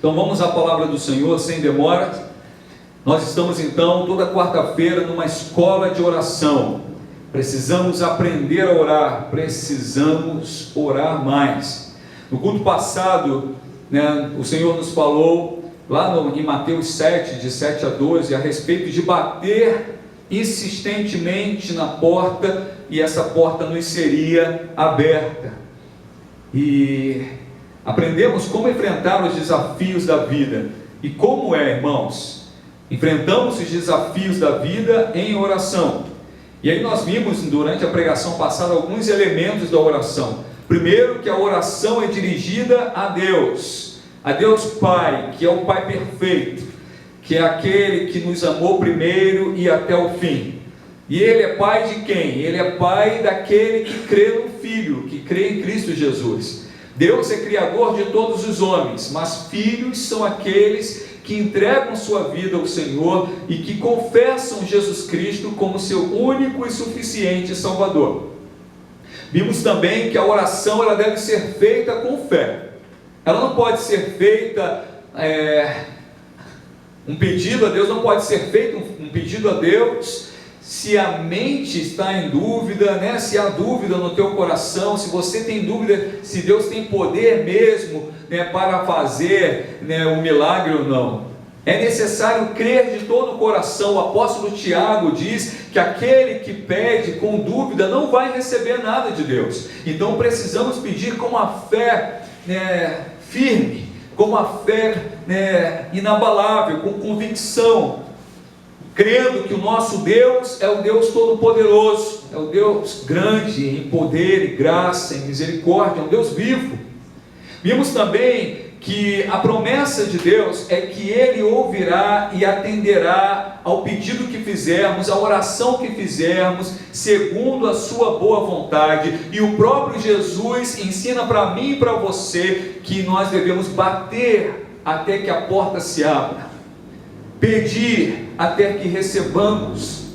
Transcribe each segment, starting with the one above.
Então vamos à palavra do Senhor sem demora. Nós estamos então toda quarta-feira numa escola de oração. Precisamos aprender a orar, precisamos orar mais. No culto passado, o Senhor nos falou lá em Mateus 7, de 7 a 12, a respeito de bater insistentemente na porta, e essa porta nos seria aberta. E aprendemos como enfrentar os desafios da vida. E como irmãos? Enfrentamos os desafios da vida em oração. E aí nós vimos durante a pregação passada alguns elementos da oração. Primeiro, que a oração é dirigida a Deus Pai, que é o Pai perfeito, que é aquele que nos amou primeiro e até o fim. E Ele é Pai de quem? Ele é Pai daquele que crê no Filho, que crê em Cristo Jesus. Deus é Criador de todos os homens, mas filhos são aqueles que entregam sua vida ao Senhor e que confessam Jesus Cristo como seu único e suficiente Salvador. Vimos também que a oração ela deve ser feita com fé. Ela não pode ser feita, um pedido a Deus não pode ser feito um pedido a Deus se a mente está em dúvida, se há dúvida no teu coração, se você tem dúvida se Deus tem poder mesmo para fazer um milagre ou não. É necessário crer de todo o coração. O apóstolo Tiago diz que aquele que pede com dúvida não vai receber nada de Deus. Então precisamos pedir com a fé firme, com uma fé inabalável, com convicção, crendo que o nosso Deus é o Deus Todo-Poderoso, é o Deus grande em poder e graça, em misericórdia, é um Deus vivo. Vimos também que a promessa de Deus é que Ele ouvirá e atenderá ao pedido que fizermos, à oração que fizermos, segundo a sua boa vontade. E o próprio Jesus ensina para mim e para você que nós devemos bater até que a porta se abra, pedir até que recebamos,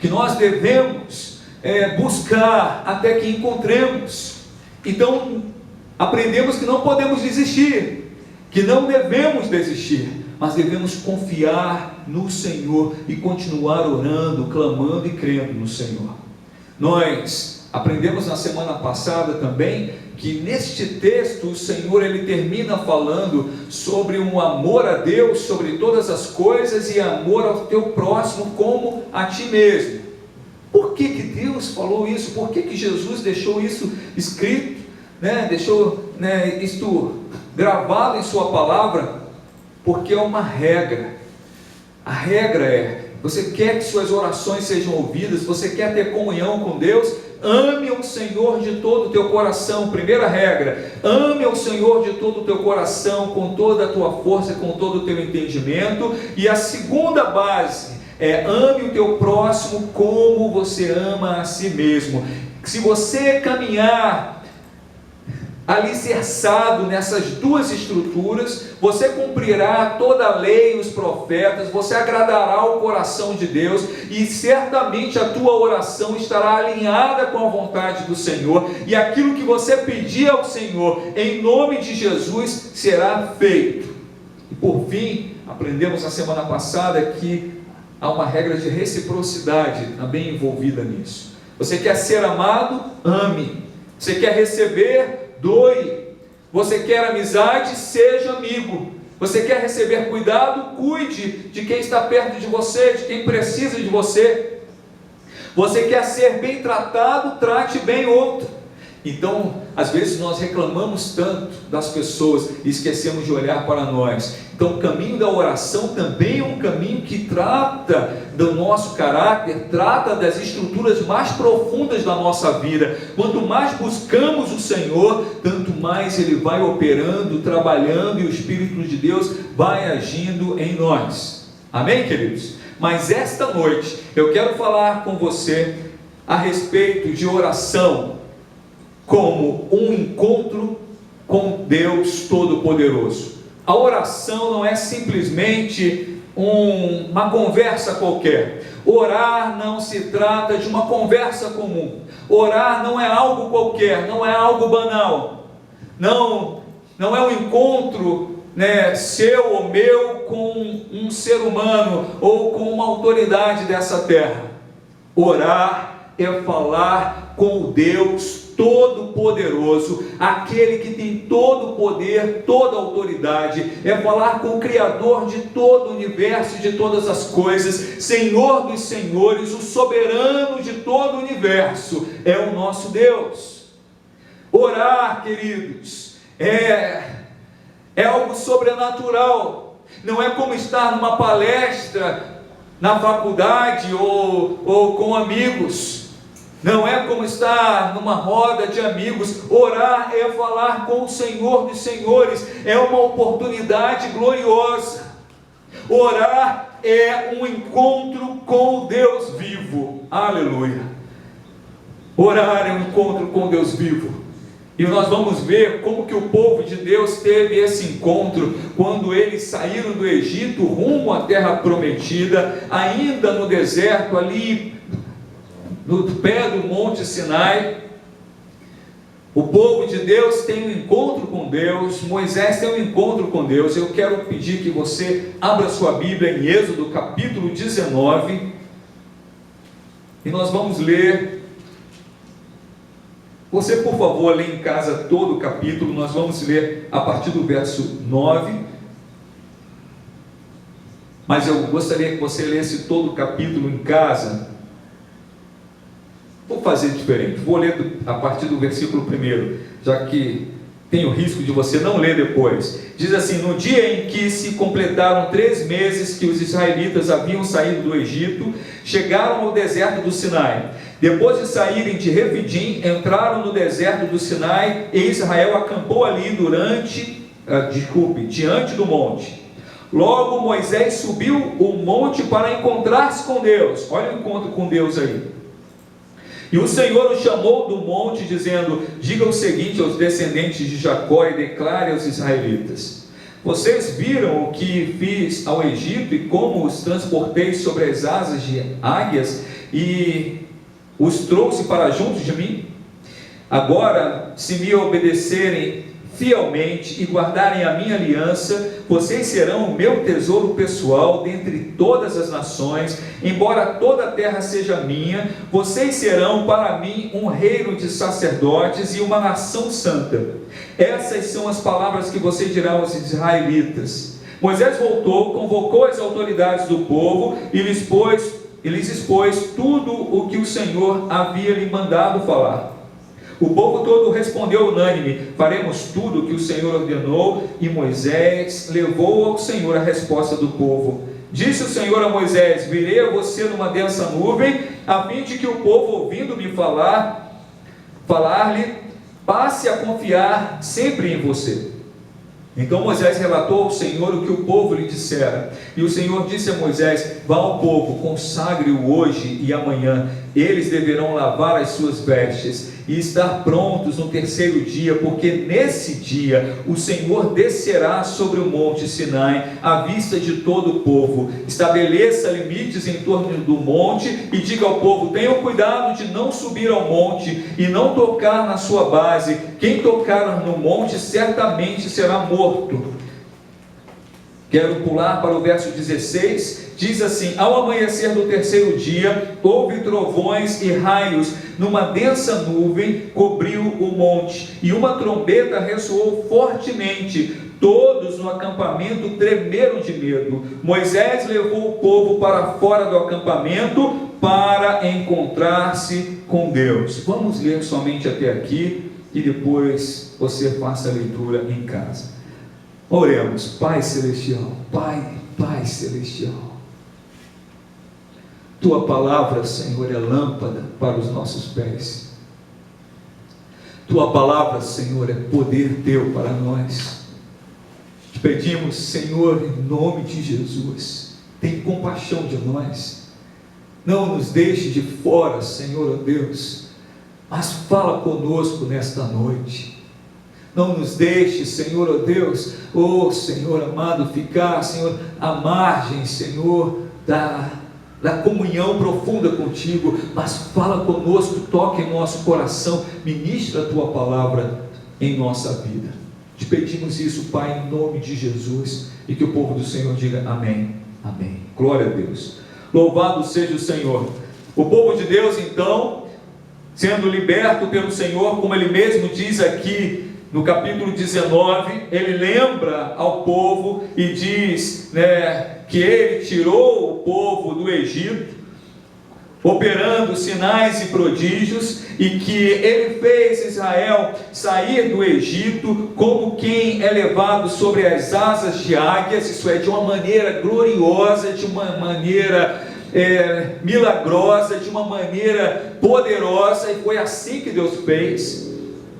que nós devemos buscar até que encontremos. Então aprendemos que não podemos desistir, que não devemos desistir, mas devemos confiar no Senhor e continuar orando, clamando e crendo no Senhor. Nós aprendemos na semana passada também que neste texto o Senhor ele termina falando sobre um amor a Deus sobre todas as coisas e amor ao teu próximo como a ti mesmo. Por que Deus falou isso? Por que Jesus deixou isso escrito? Deixou isto gravado em sua palavra? Porque é uma regra. A regra é: você quer que suas orações sejam ouvidas, você quer ter comunhão com Deus, ame ao Senhor de todo o teu coração. Primeira regra: ame ao Senhor de todo o teu coração, com toda a tua força, com todo o teu entendimento. E a segunda base é: ame o teu próximo como você ama a si mesmo. Se você caminhar alicerçado nessas duas estruturas, você cumprirá toda a lei e os profetas, você agradará o coração de Deus, e certamente a tua oração estará alinhada com a vontade do Senhor, e aquilo que você pedir ao Senhor, em nome de Jesus, será feito. E por fim, aprendemos na semana passada que há uma regra de reciprocidade também envolvida nisso. Você quer ser amado? Ame. Você quer receber? Doe. Você quer amizade? Seja amigo. Você quer receber cuidado? Cuide de quem está perto de você, de quem precisa de você. Você quer ser bem tratado? Trate bem outro. Então, às vezes nós reclamamos tanto das pessoas e esquecemos de olhar para nós. Então, o caminho da oração também é um caminho que trata do nosso caráter, trata das estruturas mais profundas da nossa vida. Quanto mais buscamos o Senhor, tanto mais Ele vai operando, trabalhando, e o Espírito de Deus vai agindo em nós. Amém, queridos? Mas esta noite eu quero falar com você a respeito de oração como um encontro com Deus Todo-Poderoso. A oração não é simplesmente uma conversa qualquer. Orar não se trata de uma conversa comum. Orar não é algo qualquer, não é algo banal. Não é um encontro seu ou meu com um ser humano ou com uma autoridade dessa terra. Orar é falar com o Deus Todo-Poderoso, aquele que tem todo o poder, toda a autoridade, é falar com o Criador de todo o universo, de todas as coisas, Senhor dos senhores, o soberano de todo o universo, é o nosso Deus. Orar, queridos, é algo sobrenatural, não é como estar numa palestra na faculdade ou com amigos. Não é como estar numa roda de amigos. Orar é falar com o Senhor dos senhores, é uma oportunidade gloriosa. Orar é um encontro com o Deus vivo. Aleluia. Orar é um encontro com o Deus vivo. E nós vamos ver como que o povo de Deus teve esse encontro quando eles saíram do Egito rumo à terra prometida, ainda no deserto, ali no pé do Monte Sinai. O povo de Deus tem um encontro com Deus, Moisés tem um encontro com Deus. Eu quero pedir que você abra sua Bíblia em Êxodo capítulo 19, e nós vamos ler. Você, por favor, lê em casa todo o capítulo. Nós vamos ler a partir do verso 9, mas eu gostaria que você lesse todo o capítulo em casa. Vou fazer diferente, vou ler a partir do versículo 1, já que tem o risco de você não ler depois. Diz assim: no dia em que se completaram 3 meses que os israelitas haviam saído do Egito, chegaram ao deserto do Sinai. Depois de saírem de Refidim, entraram no deserto do Sinai, e Israel acampou ali diante do monte. Logo Moisés subiu o monte para encontrar-se com Deus. Olha o encontro com Deus aí. E o Senhor o chamou do monte, dizendo: diga o seguinte aos descendentes de Jacó e declare aos israelitas: vocês viram o que fiz ao Egito e como os transportei sobre as asas de águias e os trouxe para junto de mim? Agora, se me obedecerem fielmente e guardarem a minha aliança, vocês serão o meu tesouro pessoal dentre todas as nações. Embora toda a terra seja minha, vocês serão para mim um reino de sacerdotes e uma nação santa. Essas são as palavras que você dirá aos israelitas. Moisés voltou, convocou as autoridades do povo e lhes expôs tudo o que o Senhor havia lhe mandado falar. O povo todo respondeu unânime: faremos tudo o que o Senhor ordenou. E Moisés levou ao Senhor a resposta do povo. Disse o Senhor a Moisés: virei a você numa densa nuvem, a fim de que o povo, ouvindo-me falar-lhe, passe a confiar sempre em você. Então Moisés relatou ao Senhor o que o povo lhe dissera. E o Senhor disse a Moisés: vá ao povo, consagre-o hoje e amanhã. Eles deverão lavar as suas vestes e estar prontos no 3º dia, porque nesse dia o Senhor descerá sobre o monte Sinai, à vista de todo o povo. Estabeleça limites em torno do monte e diga ao povo: tenham cuidado de não subir ao monte e não tocar na sua base. Quem tocar no monte certamente será morto. Quero pular para o verso 16, diz assim: ao amanhecer do 3º dia, houve trovões e raios, numa densa nuvem cobriu o monte, e uma trombeta ressoou fortemente. Todos no acampamento tremeram de medo. Moisés levou o povo para fora do acampamento para encontrar-se com Deus. Vamos ler somente até aqui e depois você faça a leitura em casa. Oremos. Pai Celestial, Pai Celestial, Tua palavra, Senhor, é lâmpada para os nossos pés. Tua palavra, Senhor, é poder Teu para nós. Te pedimos, Senhor, em nome de Jesus, tem compaixão de nós. Não nos deixe de fora, Senhor, ó Deus, mas fala conosco nesta noite. Não nos deixe, Senhor, ó Deus, ó Senhor amado, ficar, Senhor, à margem, Senhor, da comunhão profunda contigo, mas fala conosco, toca em nosso coração, ministra a Tua palavra em nossa vida. Te pedimos isso, Pai, em nome de Jesus, e que o povo do Senhor diga amém, amém. Glória a Deus. Louvado seja o Senhor. O povo de Deus, então, sendo liberto pelo Senhor, como ele mesmo diz aqui no capítulo 19, ele lembra ao povo e diz, que ele tirou o povo do Egito, operando sinais e prodígios, e que ele fez Israel sair do Egito como quem é levado sobre as asas de águias, isso é, de uma maneira gloriosa, de uma maneira milagrosa, de uma maneira poderosa, e foi assim que Deus fez,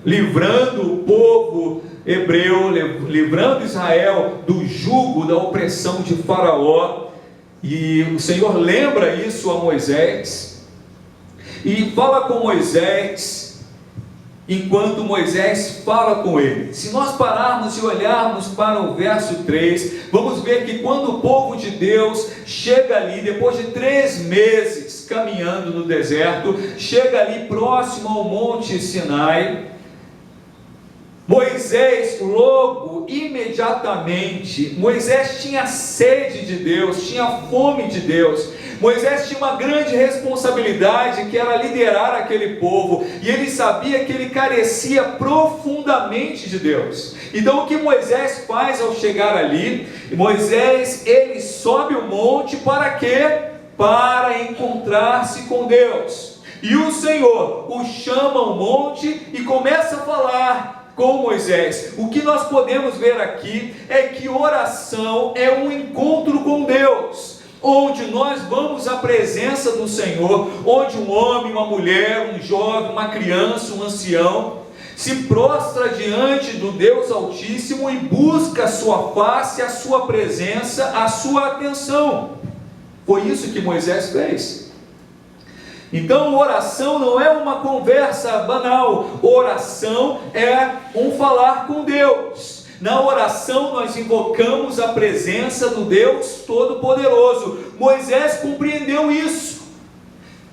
livrando o povo hebreu, livrando Israel do jugo da opressão de Faraó. E o Senhor lembra isso a Moisés, e fala com Moisés, enquanto Moisés fala com ele. Se nós pararmos e olharmos para o verso 3, vamos ver que quando o povo de Deus chega ali, depois de 3 meses caminhando no deserto, chega ali próximo ao Monte Sinai, Moisés, logo, imediatamente, Moisés tinha sede de Deus, tinha fome de Deus. Moisés tinha uma grande responsabilidade, que era liderar aquele povo, e ele sabia que ele carecia profundamente de Deus. Então o que Moisés faz ao chegar ali? Moisés, ele sobe o monte para quê? Para encontrar-se com Deus. E o Senhor o chama ao monte e começa a falar com Moisés. O que nós podemos ver aqui é que oração é um encontro com Deus, onde nós vamos à presença do Senhor, onde um homem, uma mulher, um jovem, uma criança, um ancião, se prostra diante do Deus Altíssimo e busca a sua face, a sua presença, a sua atenção. Foi isso que Moisés fez. Então, oração não é uma conversa banal, oração é um falar com Deus. Na oração nós invocamos a presença do Deus Todo-Poderoso. Moisés compreendeu isso,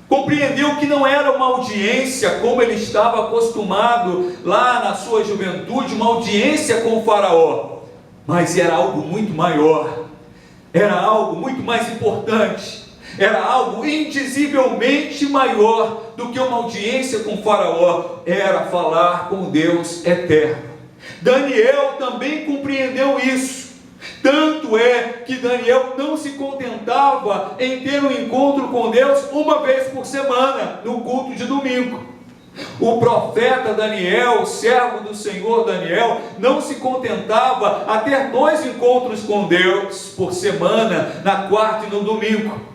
compreendeu que não era uma audiência como ele estava acostumado lá na sua juventude, uma audiência com o Faraó, mas era algo muito maior, era algo muito mais importante. Era algo indizivelmente maior do que uma audiência com o Faraó, era falar com Deus eterno. Daniel também compreendeu isso, tanto é que Daniel não se contentava em ter um encontro com Deus uma vez por semana, no culto de domingo. O profeta Daniel, o servo do Senhor Daniel, não se contentava a ter 2 encontros com Deus por semana, na quarta e no domingo.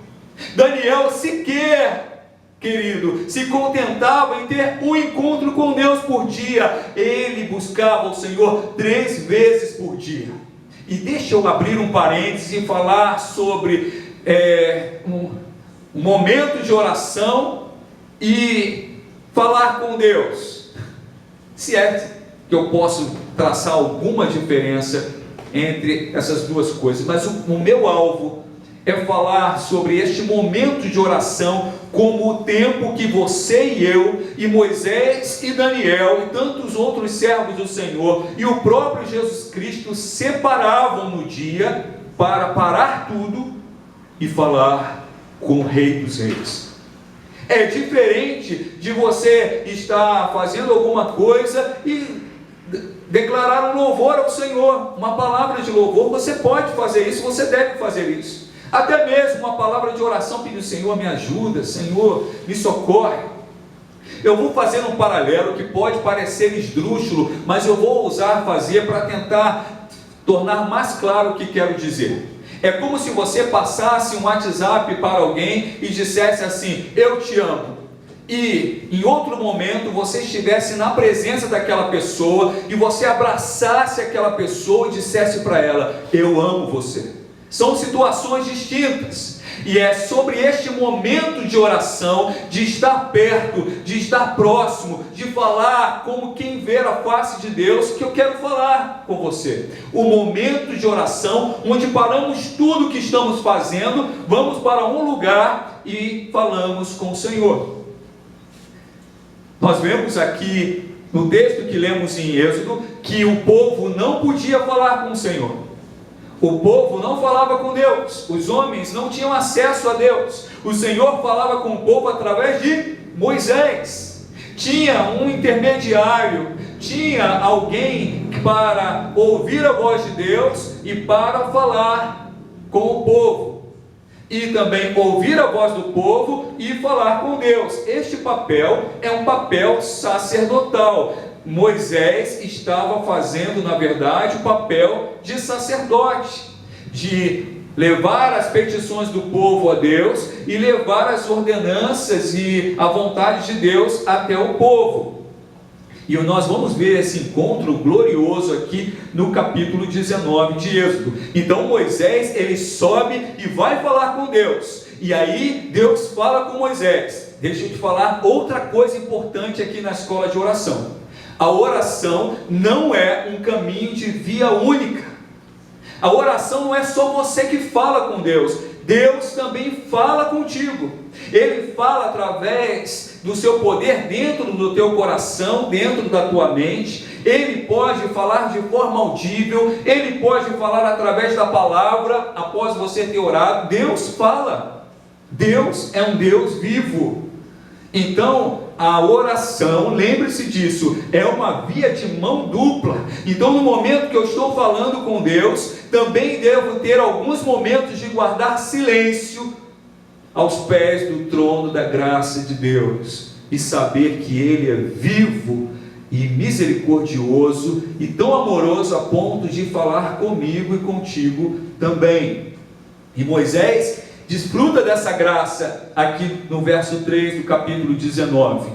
Daniel sequer, querido, se contentava em ter um encontro com Deus por dia. Ele buscava o Senhor 3 vezes por dia. E deixa eu abrir um parênteses e falar sobre um momento de oração e falar com Deus. Se é que eu posso traçar alguma diferença entre essas duas coisas, mas o meu alvo é falar sobre este momento de oração como o tempo que você e eu, e Moisés e Daniel, e tantos outros servos do Senhor, e o próprio Jesus Cristo separavam no dia para parar tudo e falar com o Rei dos Reis. É diferente de você estar fazendo alguma coisa e declarar um louvor ao Senhor, uma palavra de louvor. Você pode fazer isso, você deve fazer isso. Até mesmo uma palavra de oração, pedir: Senhor, me ajuda, Senhor, me socorre. Eu vou fazer um paralelo que pode parecer esdrúxulo, mas eu vou ousar fazer para tentar tornar mais claro o que quero dizer. É como se você passasse um WhatsApp para alguém e dissesse assim: eu te amo. E em outro momento você estivesse na presença daquela pessoa e você abraçasse aquela pessoa e dissesse para ela: eu amo você. São situações distintas, e é sobre este momento de oração, de estar perto, de estar próximo, de falar como quem vê a face de Deus, que eu quero falar com você. O momento de oração, onde paramos tudo o que estamos fazendo, vamos para um lugar e falamos com o Senhor. Nós vemos aqui no texto que lemos em Êxodo, que o povo não podia falar com o Senhor. O povo não falava com Deus, os homens não tinham acesso a Deus. O Senhor falava com o povo através de Moisés. Tinha um intermediário, tinha alguém para ouvir a voz de Deus e para falar com o povo. E também ouvir a voz do povo e falar com Deus. Este papel é um papel sacerdotal. Moisés estava fazendo, na verdade, o papel de sacerdote, de levar as petições do povo a Deus e levar as ordenanças e a vontade de Deus até o povo. E nós vamos ver esse encontro glorioso aqui no capítulo 19 de Êxodo. Então Moisés, ele sobe e vai falar com Deus. E aí Deus fala com Moisés. Deixa eu te falar outra coisa importante aqui na escola de oração. A oração não é um caminho de via única. A oração não é só você que fala com Deus. Deus também fala contigo. Ele fala através do seu poder dentro do teu coração, dentro da tua mente. Ele pode falar de forma audível, ele pode falar através da palavra, após você ter orado. Deus fala. Deus é um Deus vivo. Então, a oração, lembre-se disso, é uma via de mão dupla. Então, no momento que eu estou falando com Deus, também devo ter alguns momentos de guardar silêncio aos pés do trono da graça de Deus e saber que Ele é vivo e misericordioso e tão amoroso a ponto de falar comigo e contigo também. E Moisés desfruta dessa graça aqui no verso 3 do capítulo 19.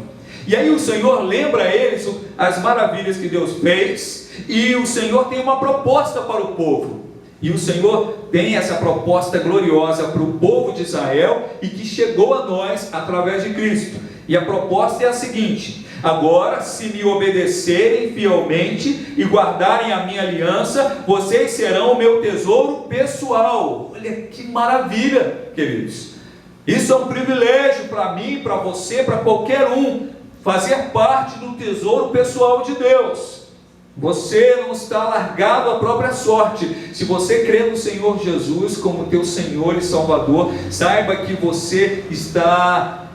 E aí o Senhor lembra a eles as maravilhas que Deus fez, e o Senhor tem uma proposta para o povo. E o Senhor tem essa proposta gloriosa para o povo de Israel e que chegou a nós através de Cristo. E a proposta é a seguinte: agora, se me obedecerem fielmente e guardarem a minha aliança, vocês serão o meu tesouro pessoal. Olha que maravilha, queridos. Isso é um privilégio para mim, para você, para qualquer um, fazer parte do tesouro pessoal de Deus. Você não está largado à própria sorte. Se você crê no Senhor Jesus como teu Senhor e Salvador, saiba que você está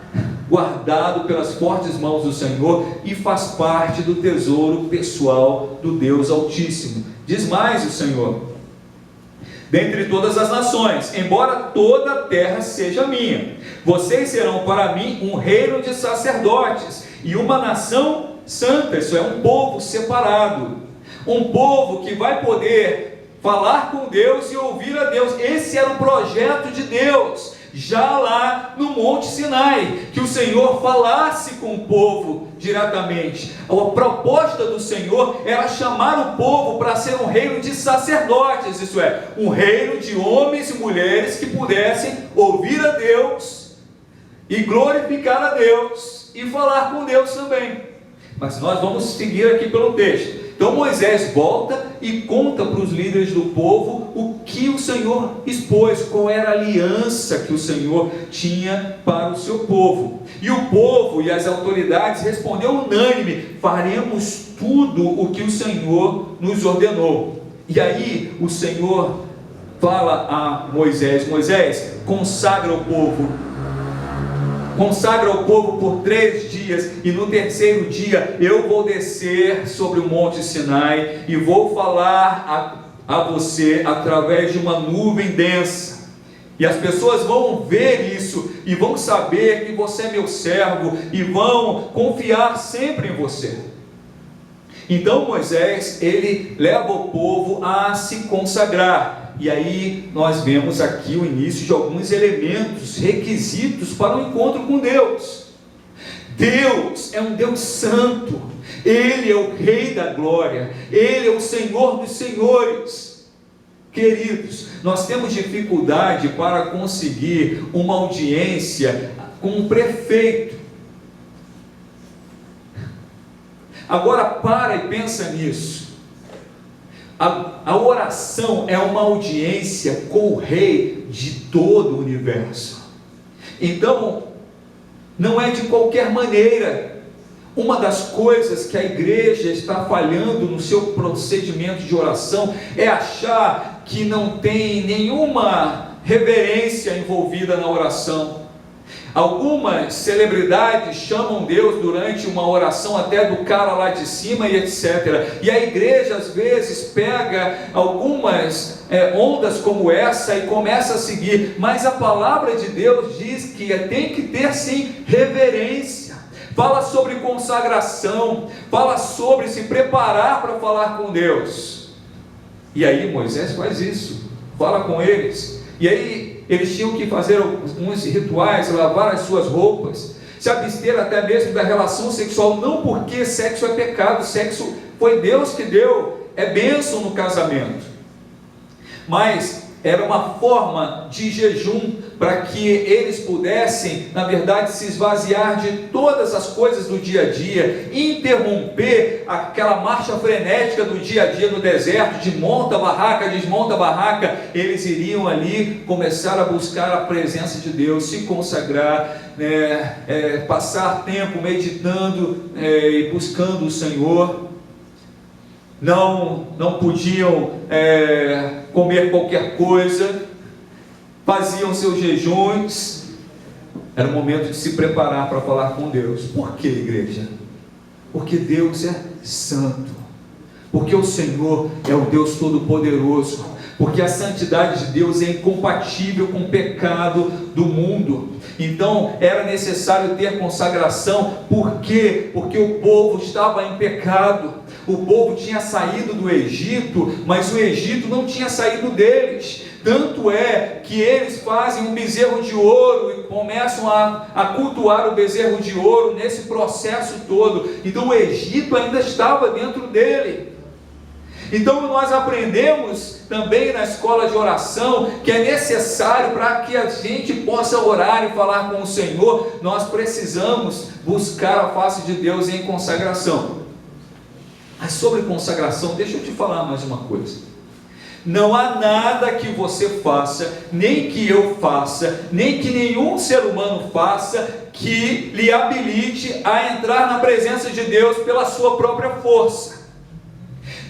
guardado pelas fortes mãos do Senhor e faz parte do tesouro pessoal do Deus Altíssimo. Diz mais o Senhor: dentre todas as nações, embora toda a terra seja minha, vocês serão para mim um reino de sacerdotes e uma nação santa. Isso é um povo separado, um povo que vai poder falar com Deus e ouvir a Deus. Esse era o projeto de Deus, já lá no Monte Sinai, que o Senhor falasse com o povo diretamente. A proposta do Senhor era chamar o povo para ser um reino de sacerdotes, isso é, um reino de homens e mulheres que pudessem ouvir a Deus e glorificar a Deus e falar com Deus também. Mas nós vamos seguir aqui pelo texto. Então Moisés volta e conta para os líderes do povo o que o Senhor expôs, qual era a aliança que o Senhor tinha para o seu povo. E o povo e as autoridades responderam unânime: faremos tudo o que o Senhor nos ordenou. E aí o Senhor fala a Moisés: Moisés, consagra o povo. Consagra o povo por 3 dias, e no terceiro dia eu vou descer sobre o Monte Sinai e vou falar a você através de uma nuvem densa. E as pessoas vão ver isso e vão saber que você é meu servo e vão confiar sempre em você. Então Moisés, ele leva o povo a se consagrar. E aí nós vemos aqui o início de alguns elementos, requisitos para o encontro com Deus. Deus é um Deus santo, Ele é o Rei da glória, Ele é o Senhor dos senhores. Queridos, nós temos dificuldade para conseguir uma audiência com um prefeito. Agora para e pensa nisso. A oração é uma audiência com o Rei de todo o universo. Então, não é de qualquer maneira. Uma das coisas que a igreja está falhando no seu procedimento de oração é achar que não tem nenhuma reverência envolvida na oração. Algumas celebridades chamam Deus durante uma oração até do cara lá de cima e etc. E a igreja às vezes pega algumas ondas como essa e começa a seguir. Mas a palavra de Deus diz que tem que ter sim reverência. Fala sobre consagração, fala sobre se preparar para falar com Deus. E aí Moisés faz isso, fala com eles. E aí eles tinham que fazer alguns rituais, lavar as suas roupas, se abster até mesmo da relação sexual, não porque sexo é pecado, sexo foi Deus que deu, é bênção no casamento, mas era uma forma de jejum, para que eles pudessem, na verdade, se esvaziar de todas as coisas do dia a dia, interromper aquela marcha frenética do dia a dia no deserto, de monta a barraca, desmonta a barraca. Eles iriam ali começar a buscar a presença de Deus, se consagrar, passar tempo meditando e buscando o Senhor. Não podiam comer qualquer coisa, faziam seus jejuns. Era o momento de se preparar para falar com Deus. Por que, igreja? Porque Deus é santo, porque o Senhor é o Deus Todo-Poderoso, porque a santidade de Deus é incompatível com o pecado do mundo. Então era necessário ter consagração. Por quê? Porque o povo estava em pecado. O povo tinha saído do Egito, mas o Egito não tinha saído deles. Tanto é que eles fazem um bezerro de ouro e começam a cultuar o bezerro de ouro nesse processo todo. Então o Egito ainda estava dentro dele. Então nós aprendemos também na escola de oração que é necessário, para que a gente possa orar e falar com o Senhor, nós precisamos buscar a face de Deus em consagração. Mas sobre consagração, deixa eu te falar mais uma coisa. Não há nada que você faça, nem que eu faça, nem que nenhum ser humano faça, que lhe habilite a entrar na presença de Deus pela sua própria força.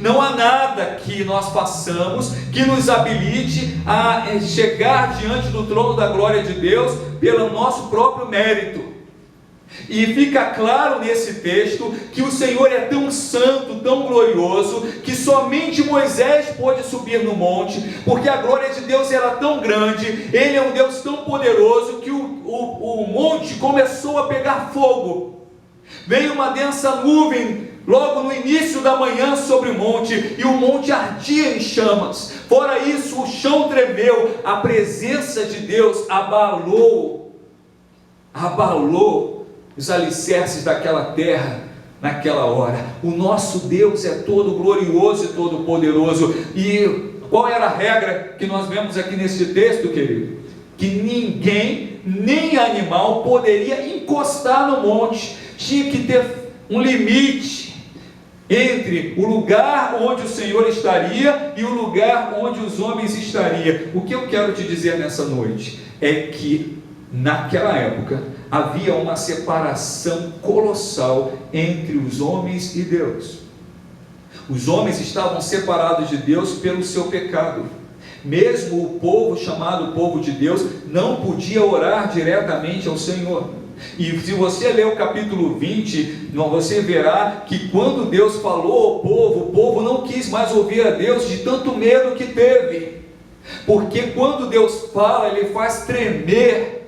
Não há nada que nós façamos que nos habilite a chegar diante do trono da glória de Deus pelo nosso próprio mérito. E fica claro nesse texto que o Senhor é tão santo, tão glorioso, que somente Moisés pôde subir no monte, porque a glória de Deus era tão grande, Ele é um Deus tão poderoso, que o monte começou a pegar fogo. Veio uma densa nuvem logo no início da manhã sobre o monte, e o monte ardia em chamas. Fora isso, o chão tremeu, a presença de Deus abalou os alicerces daquela terra naquela hora. O nosso Deus é todo glorioso e todo poderoso. E qual era a regra que nós vemos aqui nesse texto, querido? Que ninguém, nem animal, poderia encostar no monte. Tinha que ter um limite entre o lugar onde o Senhor estaria e o lugar onde os homens estariam. O que eu quero te dizer nessa noite é que naquela época havia uma separação colossal entre os homens e Deus. Os homens estavam separados de Deus pelo seu pecado. Mesmo o povo chamado povo de Deus não podia orar diretamente ao Senhor. E se você ler o capítulo 20, você verá que quando Deus falou ao povo, o povo não quis mais ouvir a Deus de tanto medo que teve. Porque quando Deus fala, Ele faz tremer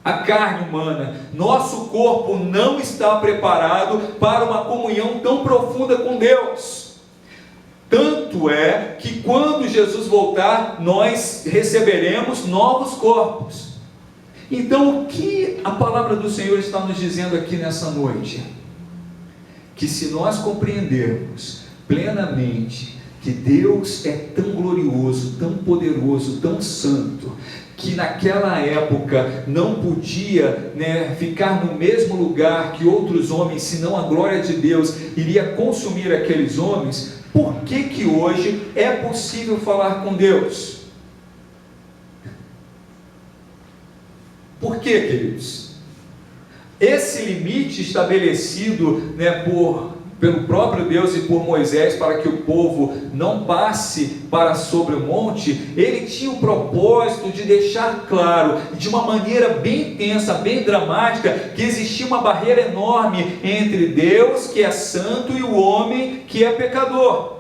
a carne humana. Nosso corpo não está preparado para uma comunhão tão profunda com Deus. Tanto é que quando Jesus voltar, nós receberemos novos corpos. Então, o que a palavra do Senhor está nos dizendo aqui nessa noite? Que se nós compreendermos plenamente que Deus é tão glorioso, tão poderoso, tão santo, que naquela época não podia ficar no mesmo lugar que outros homens, senão a glória de Deus iria consumir aqueles homens. Por que hoje é possível falar com Deus? Por que, queridos? esse limite estabelecido, né, pelo próprio Deus e por Moisés, para que o povo não passe para sobre o monte, ele tinha o propósito de deixar claro, de uma maneira bem intensa, bem dramática, que existia uma barreira enorme entre Deus, que é santo, e o homem, que é pecador.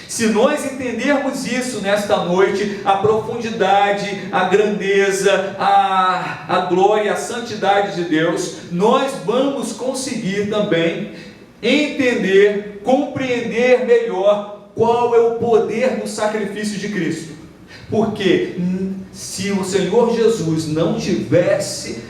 Se nós entendermos isso nesta noite, a profundidade, a grandeza, a glória, a santidade de Deus, nós vamos conseguir também entender, compreender melhor qual é o poder do sacrifício de Cristo. Porque se o Senhor Jesus não tivesse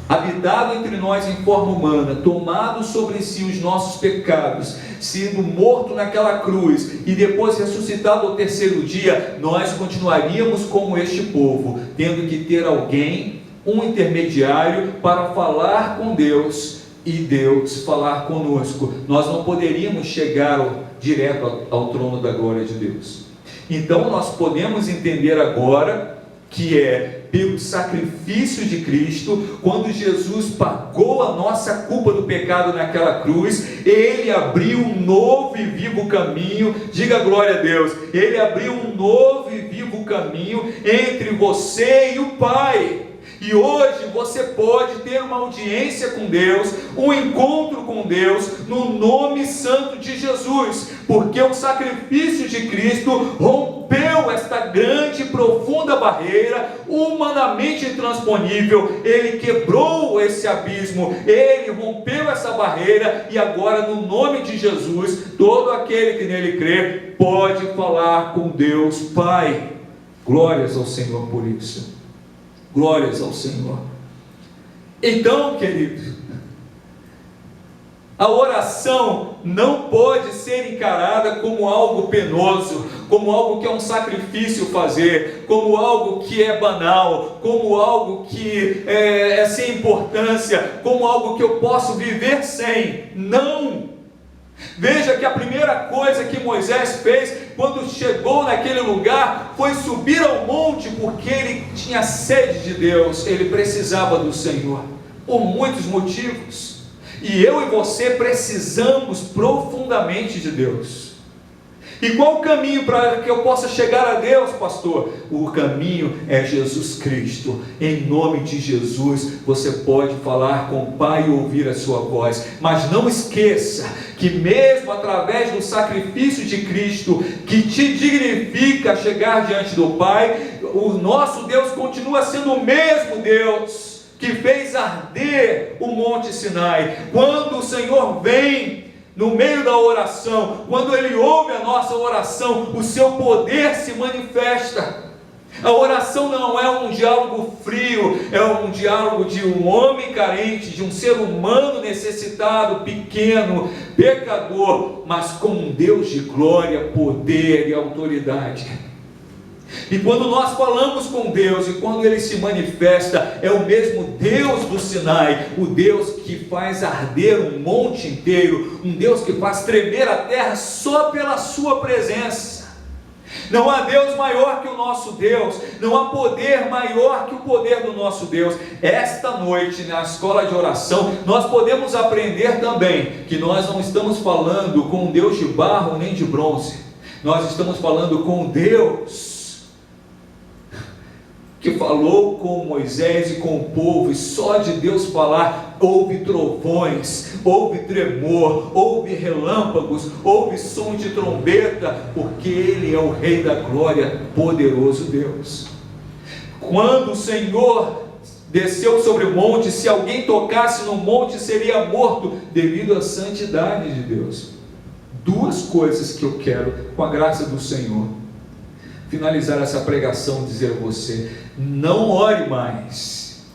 habitado entre nós em forma humana, tomado sobre si os nossos pecados, sido morto naquela cruz e depois ressuscitado ao terceiro dia, nós continuaríamos como este povo, tendo que ter alguém, um intermediário, para falar com Deus e Deus falar conosco. Nós não poderíamos chegar direto ao trono da glória de Deus. Então nós podemos entender agora que é pelo sacrifício de Cristo, quando Jesus pagou a nossa culpa do pecado naquela cruz, Ele abriu um novo e vivo caminho. Diga glória a Deus. Ele abriu um novo e vivo caminho entre você e o Pai. E hoje você pode ter uma audiência com Deus, um encontro com Deus, no nome santo de Jesus, porque o sacrifício de Cristo rompeu esta grande e profunda barreira, humanamente intransponível. Ele quebrou esse abismo, Ele rompeu essa barreira, e agora, no nome de Jesus, todo aquele que nele crê pode falar com Deus Pai. Glórias ao Senhor por isso. Glórias ao Senhor. Então, querido, a oração não pode ser encarada como algo penoso, como algo que é um sacrifício fazer, como algo que é banal, como algo que é sem importância, como algo que eu posso viver sem. Não! Veja que a primeira coisa que Moisés fez quando chegou naquele lugar foi subir ao monte, porque ele tinha sede de Deus, ele precisava do Senhor, por muitos motivos, e eu e você precisamos profundamente de Deus. E qual o caminho para que eu possa chegar a Deus, pastor? O caminho é Jesus Cristo. Em nome de Jesus, você pode falar com o Pai e ouvir a sua voz. Mas não esqueça que mesmo através do sacrifício de Cristo, que te dignifica chegar diante do Pai, o nosso Deus continua sendo o mesmo Deus que fez arder o Monte Sinai. Quando o Senhor vem no meio da oração, quando Ele ouve a nossa oração, o seu poder se manifesta. A oração não é um diálogo frio, é um diálogo de um homem carente, de um ser humano necessitado, pequeno, pecador, mas com um Deus de glória, poder e autoridade. E quando nós falamos com Deus, e quando Ele se manifesta, é o mesmo Deus do Sinai, o Deus que faz arder um monte inteiro, um Deus que faz tremer a terra só pela sua presença. Não há Deus maior que o nosso Deus, não há poder maior que o poder do nosso Deus. Esta noite, na escola de oração, nós podemos aprender também que nós não estamos falando com um Deus de barro nem de bronze, nós estamos falando com Deus que falou com Moisés e com o povo, e só de Deus falar, houve trovões, houve tremor, houve relâmpagos, houve som de trombeta, porque Ele é o Rei da glória, poderoso Deus. Quando o Senhor desceu sobre o monte, se alguém tocasse no monte, seria morto, devido à santidade de Deus. Duas coisas que eu quero, com a graça do Senhor, finalizar essa pregação, dizer a você: não ore mais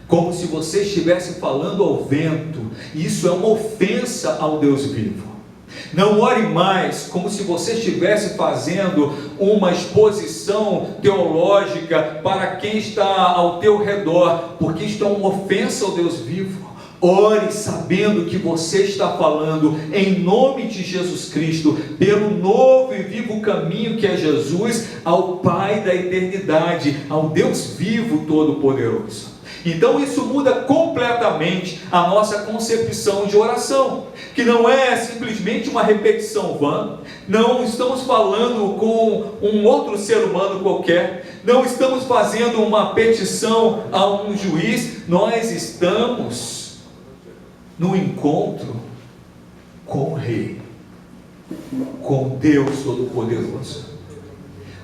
como se você estivesse falando ao vento. Isso é uma ofensa ao Deus vivo. Não ore mais como se você estivesse fazendo uma exposição teológica para quem está ao teu redor, porque isto é uma ofensa ao Deus vivo. Ore sabendo que você está falando em nome de Jesus Cristo, pelo novo e vivo caminho que é Jesus, ao Pai da eternidade, ao Deus vivo todo-poderoso. Então isso muda completamente a nossa concepção de oração, que não é simplesmente uma repetição vã, não estamos falando com um outro ser humano qualquer, não estamos fazendo uma petição a um juiz, nós estamos no encontro com o Rei, com Deus Todo-Poderoso.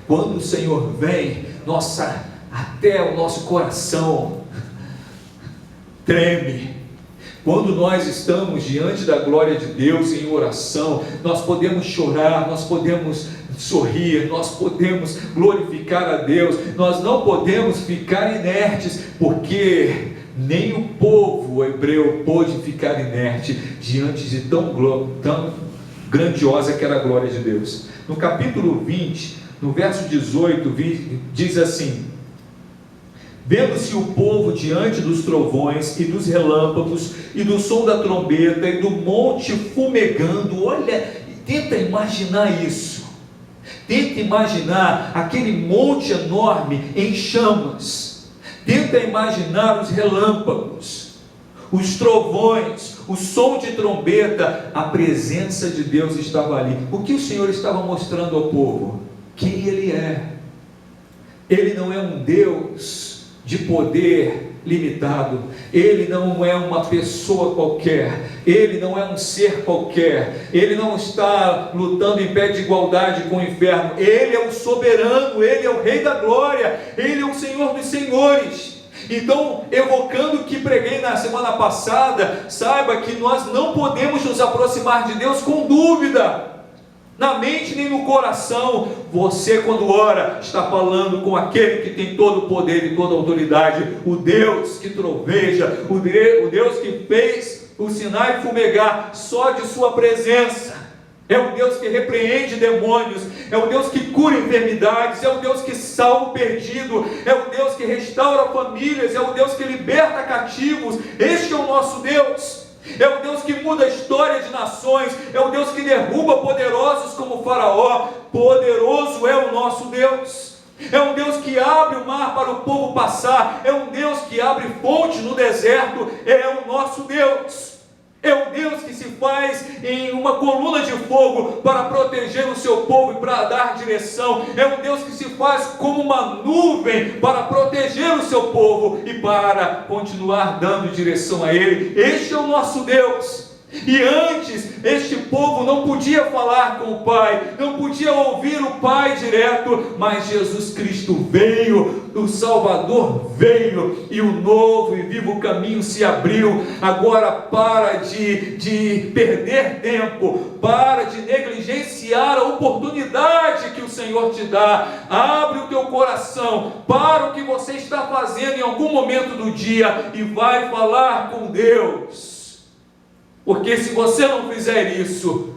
Quando o Senhor vem, até o nosso coração treme. Quando nós estamos diante da glória de Deus em oração, nós podemos chorar, nós podemos sorrir, nós podemos glorificar a Deus, nós não podemos ficar inertes, porque nem o povo hebreu pôde ficar inerte diante de tão grandiosa que era a glória de Deus. No capítulo 20, no verso 18, diz assim: vendo-se o povo diante dos trovões e dos relâmpagos e do som da trombeta e do monte fumegando. Olha, tenta imaginar isso, tenta imaginar aquele monte enorme em chamas, tenta imaginar os relâmpagos, os trovões, o som de trombeta. A presença de Deus estava ali. O que o Senhor estava mostrando ao povo? Quem Ele é. Ele não é um Deus de poder limitado, Ele não é uma pessoa qualquer, Ele não é um ser qualquer, Ele não está lutando em pé de igualdade com o inferno. Ele é o soberano, Ele é o Rei da glória, Ele é o Senhor dos senhores. Então, evocando o que preguei na semana passada, saiba que nós não podemos nos aproximar de Deus com dúvida, na mente nem no coração. Você, quando ora, está falando com aquele que tem todo o poder e toda a autoridade, o Deus que troveja, o Deus que fez o Sinai fumegar só de sua presença. É o Deus que repreende demônios, é o Deus que cura enfermidades, é o Deus que salva o perdido, é o Deus que restaura famílias, é o Deus que liberta cativos. Este é o nosso Deus. É o Deus que muda a história de nações, é o Deus que derruba poderosos como Faraó. Poderoso é o nosso Deus. É um Deus que abre o mar para o povo passar, é um Deus que abre fonte no deserto, é o nosso Deus. É o Deus que se faz em uma coluna de fogo para proteger o seu povo e para dar direção. É um Deus que se faz como uma nuvem para proteger o seu povo e para continuar dando direção a ele. Este é o nosso Deus. E antes, este povo não podia falar com o Pai, não podia ouvir o Pai direto, mas Jesus Cristo veio, o Salvador veio, e o novo e vivo caminho se abriu. Agora para de perder tempo, para de negligenciar a oportunidade que o Senhor te dá. Abre o teu coração para o que você está fazendo em algum momento do dia e vai falar com Deus. Porque se você não fizer isso,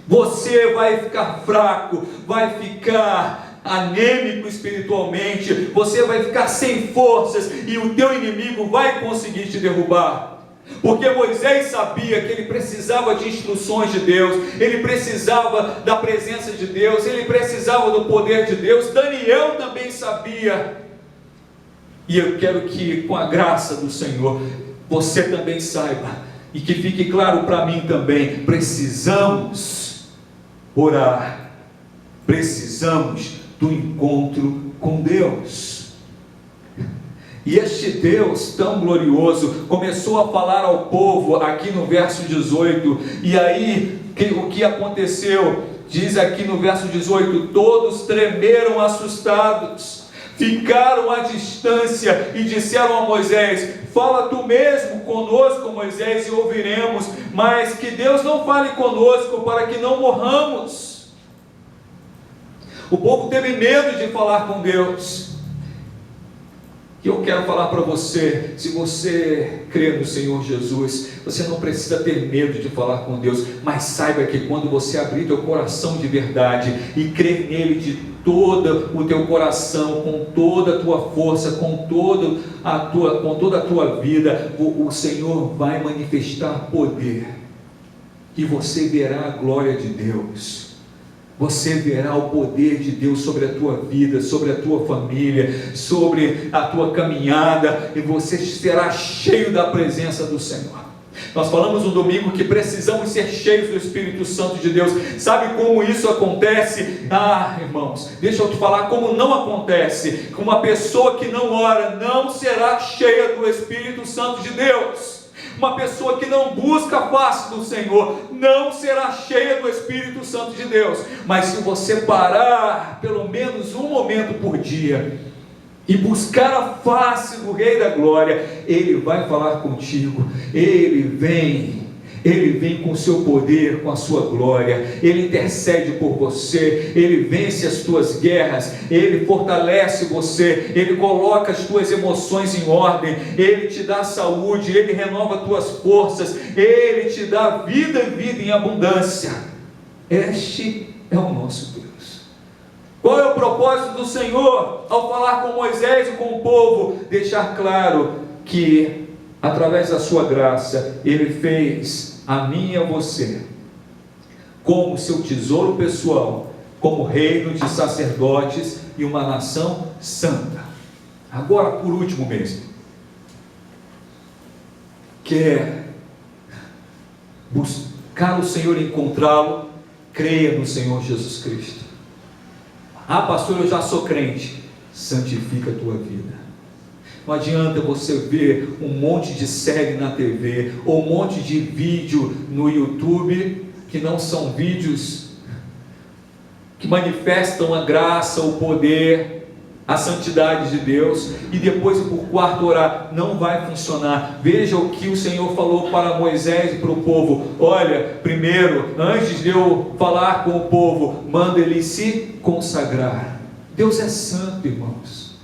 você vai ficar fraco, vai ficar anêmico espiritualmente, você vai ficar sem forças e o teu inimigo vai conseguir te derrubar. Porque Moisés sabia que ele precisava de instruções de Deus, ele precisava da presença de Deus, ele precisava do poder de Deus. Daniel também sabia. E eu quero que, com a graça do Senhor, você também saiba, e que fique claro para mim também, precisamos orar, precisamos do encontro com Deus. E este Deus tão glorioso começou a falar ao povo aqui no verso 18, e aí o que aconteceu? Diz aqui no verso 18: todos tremeram assustados, ficaram à distância e disseram a Moisés: fala tu mesmo conosco, Moisés, e ouviremos, mas que Deus não fale conosco para que não morramos. O povo teve medo de falar com Deus. E eu quero falar para você, se você crê no Senhor Jesus, você não precisa ter medo de falar com Deus, mas saiba que quando você abrir teu coração de verdade e crer nele de todo o teu coração, com toda a tua força, com toda a tua vida, o Senhor vai manifestar poder, e você verá a glória de Deus. você verá o poder de Deus sobre a tua vida, sobre a tua família, sobre a tua caminhada, e você será cheio da presença do Senhor. Nós falamos no domingo que precisamos ser cheios do Espírito Santo de Deus. Sabe como isso acontece? Irmãos, deixa eu te falar como não acontece. Uma pessoa que não ora não será cheia do Espírito Santo de Deus. Uma pessoa que não busca a face do Senhor não será cheia do Espírito Santo de Deus. Mas se você parar pelo menos um momento por dia e buscar a face do Rei da Glória, Ele vai falar contigo. Ele vem com o seu poder, com a sua glória. Ele intercede por você, Ele vence as tuas guerras, Ele fortalece você, Ele coloca as tuas emoções em ordem, Ele te dá saúde, Ele renova as tuas forças, Ele te dá vida e vida em abundância. Este é o nosso Deus. Qual é o propósito do Senhor ao falar com Moisés e com o povo? Deixar claro que através da sua graça Ele fez a mim e a você como seu tesouro pessoal, como reino de sacerdotes e uma nação santa. Agora, por último mesmo, quer buscar o Senhor e encontrá-lo, creia no Senhor Jesus Cristo. Pastor, eu já sou crente. Santifica a tua vida. Não adianta você ver um monte de série na TV, ou um monte de vídeo no YouTube, que não são vídeos que manifestam a graça, o poder, a santidade de Deus, e depois ir para o quarto orar. Não vai funcionar. Veja o que o Senhor falou para Moisés e para o povo. Olha, primeiro, antes de eu falar com o povo, manda ele se consagrar. Deus é santo, irmãos.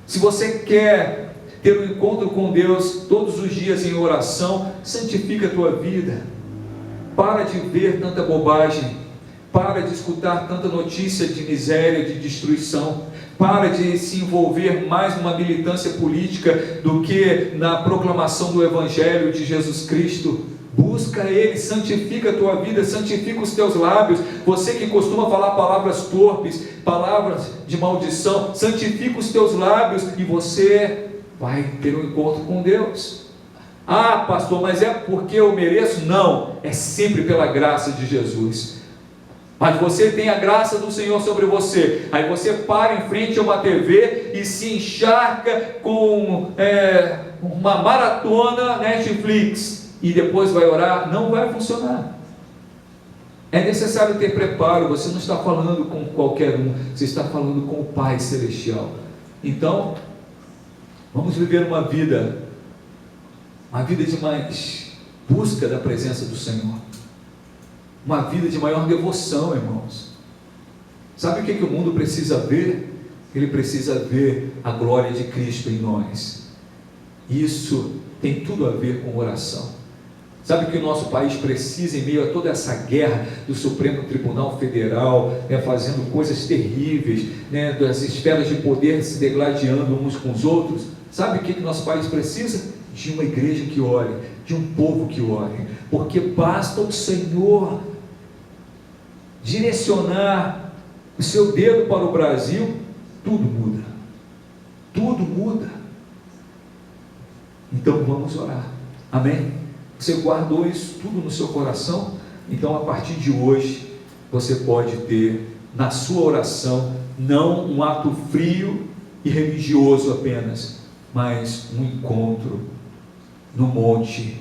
Se você quer ter um encontro com Deus todos os dias em oração, santifica a tua vida. Para de ver tanta bobagem, para de escutar tanta notícia de miséria, de destruição, para de se envolver mais numa militância política do que na proclamação do Evangelho de Jesus Cristo. Busca Ele, santifica a tua vida, santifica os teus lábios. Você que costuma falar palavras torpes, palavras de maldição, santifica os teus lábios e você vai ter um encontro com Deus. Pastor, mas é porque eu mereço? Não, é sempre pela graça de Jesus. Mas você tem a graça do Senhor sobre você. Aí você para em frente a uma TV e se encharca com uma maratona Netflix e depois vai orar. Não vai funcionar. É necessário ter preparo. Você não está falando com qualquer um, você está falando com o Pai Celestial. Então, vamos viver uma vida de mais busca da presença do Senhor. Uma vida de maior devoção, irmãos. Sabe o que o mundo precisa ver? Ele precisa ver a glória de Cristo em nós. Isso tem tudo a ver com oração. Sabe o que o nosso país precisa em meio a toda essa guerra do Supremo Tribunal Federal, fazendo coisas terríveis, das esferas de poder se degladiando uns com os outros? Sabe o que o nosso país precisa? De uma igreja que ore, de um povo que ore, porque basta o Senhor direcionar o seu dedo para o Brasil, tudo muda, tudo muda. Então vamos orar, amém? Você guardou isso tudo no seu coração? Então a partir de hoje você pode ter na sua oração não um ato frio e religioso apenas, mas um encontro no monte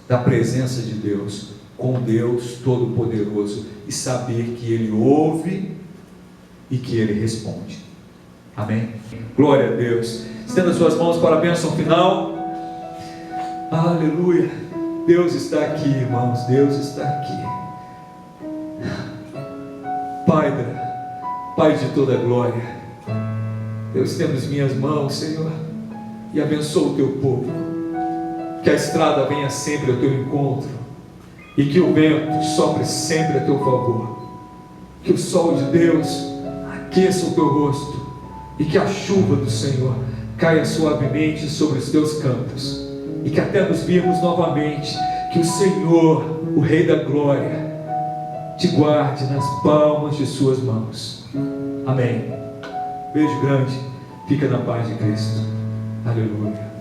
da presença de Deus, com Deus Todo-Poderoso, e saber que Ele ouve e que Ele responde. Amém? Glória a Deus. Estenda suas mãos para a bênção final. Aleluia. Deus está aqui, irmãos. Deus está aqui. Pai de toda glória, eu estendo as minhas mãos, Senhor, e abençoa o teu povo. Que a estrada venha sempre ao teu encontro, e que o vento sopre sempre a teu favor. Que o sol de Deus aqueça o teu rosto, e que a chuva do Senhor caia suavemente sobre os teus campos, e que até nos virmos novamente, que o Senhor, o Rei da Glória, te guarde nas palmas de suas mãos. Amém. Beijo grande. Fica na paz de Cristo. Aleluia.